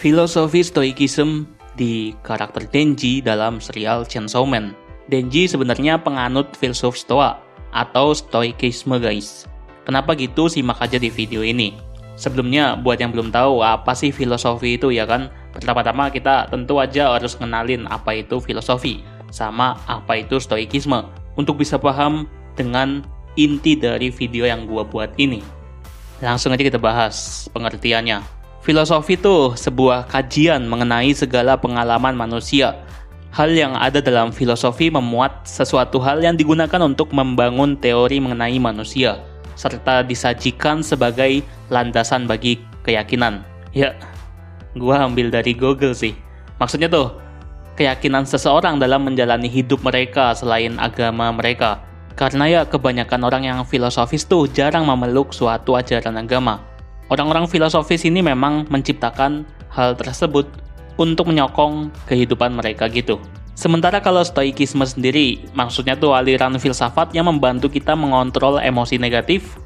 Filosofi Stoicism di karakter Denji dalam serial Chainsaw Man. Denji sebenarnya penganut filsuf Stoa atau Stoicisme guys. Kenapa gitu, simak aja di video ini. Sebelumnya, buat yang belum tahu apa sih filosofi itu ya kan, pertama-tama kita tentu aja harus kenalin apa itu filosofi, sama apa itu Stoicisme, untuk bisa paham dengan inti dari video yang gua buat ini. Langsung aja kita bahas pengertiannya. Filosofi itu sebuah kajian mengenai segala pengalaman manusia. Hal yang ada dalam filosofi memuat sesuatu hal yang digunakan untuk membangun teori mengenai manusia, serta disajikan sebagai landasan bagi keyakinan. Ya, gua ambil dari Google sih. Maksudnya tuh, keyakinan seseorang dalam menjalani hidup mereka selain agama mereka. Karena ya kebanyakan orang yang filosofis tuh jarang memeluk suatu ajaran agama. Orang-orang filosofis ini memang menciptakan hal tersebut untuk menyokong kehidupan mereka gitu. Sementara kalau Stoicisme sendiri, maksudnya tuh aliran filsafat yang membantu kita mengontrol emosi negatif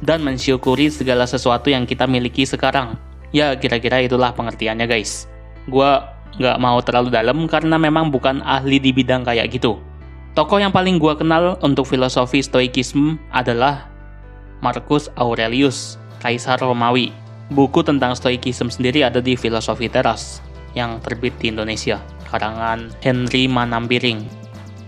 dan mensyukuri segala sesuatu yang kita miliki sekarang. Ya, kira-kira itulah pengertiannya guys. Gua nggak mau terlalu dalam karena memang bukan ahli di bidang kayak gitu. Tokoh yang paling gua kenal untuk filosofi Stoicism adalah Marcus Aurelius, Kaisar Romawi. Buku tentang Stoicism sendiri ada di Filosofi Teras yang terbit di Indonesia, karangan Henry Manambiring.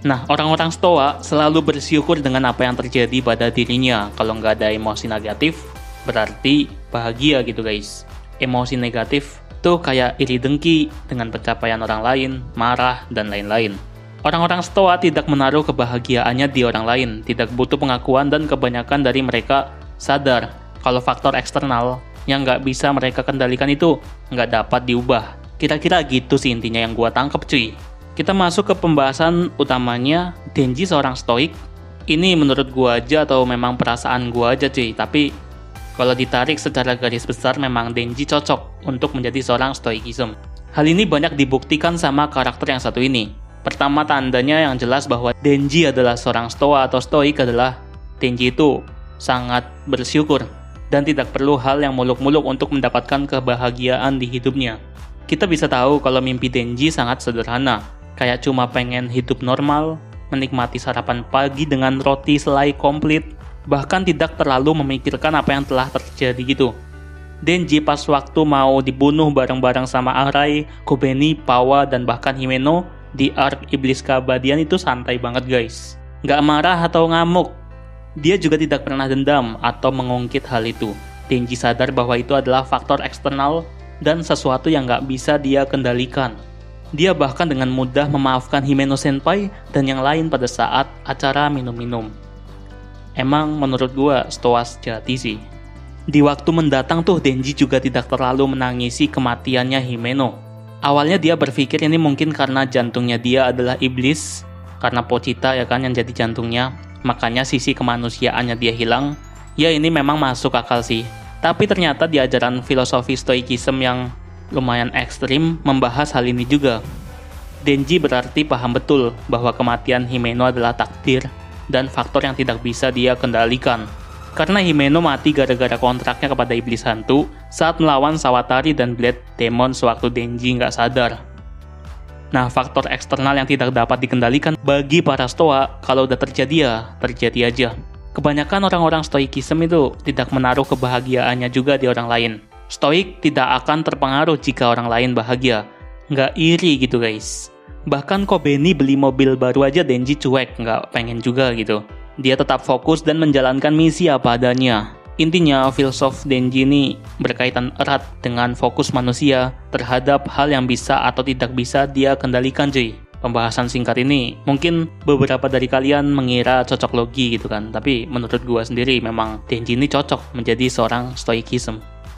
Nah, orang-orang Stoa selalu bersyukur dengan apa yang terjadi pada dirinya. Kalau nggak ada emosi negatif, berarti bahagia gitu guys. Emosi negatif tuh kayak iri dengki dengan pencapaian orang lain, marah, dan lain-lain. Orang-orang Stoa tidak menaruh kebahagiaannya di orang lain, tidak butuh pengakuan, dan kebanyakan dari mereka sadar kalau faktor eksternal yang nggak bisa mereka kendalikan itu nggak dapat diubah. Kira-kira gitu sih intinya yang gua tangkep cuy. Kita masuk ke pembahasan utamanya. Denji seorang stoik. Ini menurut gua aja atau memang perasaan gua aja cuy. Tapi kalau ditarik secara garis besar memang Denji cocok untuk menjadi seorang stoicism. Hal ini banyak dibuktikan sama karakter yang satu ini. Pertama, tandanya yang jelas bahwa Denji adalah seorang stoa atau stoik adalah Denji itu sangat bersyukur dan tidak perlu hal yang muluk-muluk untuk mendapatkan kebahagiaan di hidupnya. Kita bisa tahu kalau mimpi Denji sangat sederhana, kayak cuma pengen hidup normal, menikmati sarapan pagi dengan roti selai komplit, bahkan tidak terlalu memikirkan apa yang telah terjadi gitu. Denji pas waktu mau dibunuh bareng-bareng sama Arai, Kobeni, Pawa, dan bahkan Himeno di arc Iblis Keabadian itu santai banget guys. Nggak marah atau ngamuk. Dia juga tidak pernah dendam atau mengungkit hal itu. Denji sadar bahwa itu adalah faktor eksternal dan sesuatu yang nggak bisa dia kendalikan. Dia bahkan dengan mudah memaafkan Himeno Senpai dan yang lain pada saat acara minum-minum. Emang menurut gua stoa sejati sih. Di waktu mendatang tuh Denji juga tidak terlalu menangisi kematiannya Himeno. Awalnya dia berpikir ini mungkin karena jantungnya dia adalah iblis, karena Pochita ya kan yang jadi jantungnya. Makanya sisi kemanusiaannya dia hilang. Ya ini memang masuk akal sih. Tapi ternyata di ajaran filosofi Stoicism yang lumayan ekstrim membahas hal ini juga. Denji berarti paham betul bahwa kematian Himeno adalah takdir dan faktor yang tidak bisa dia kendalikan. Karena Himeno mati gara-gara kontraknya kepada iblis hantu saat melawan Sawatari dan Blade Demon sewaktu Denji nggak sadar. Nah, faktor eksternal yang tidak dapat dikendalikan bagi para stoa, kalau udah terjadi ya, terjadi aja. Kebanyakan orang-orang stoicism itu tidak menaruh kebahagiaannya juga di orang lain. Stoik tidak akan terpengaruh jika orang lain bahagia. Nggak iri gitu guys. Bahkan Kobeni beli mobil baru aja Denji cuek, nggak pengen juga gitu. Dia tetap fokus dan menjalankan misi apa adanya. Intinya, filsuf Denji ini berkaitan erat dengan fokus manusia terhadap hal yang bisa atau tidak bisa dia kendalikan cuy. Pembahasan singkat ini mungkin beberapa dari kalian mengira cocok logi gitu kan. Tapi menurut gua sendiri memang Denji ini cocok menjadi seorang stoicism.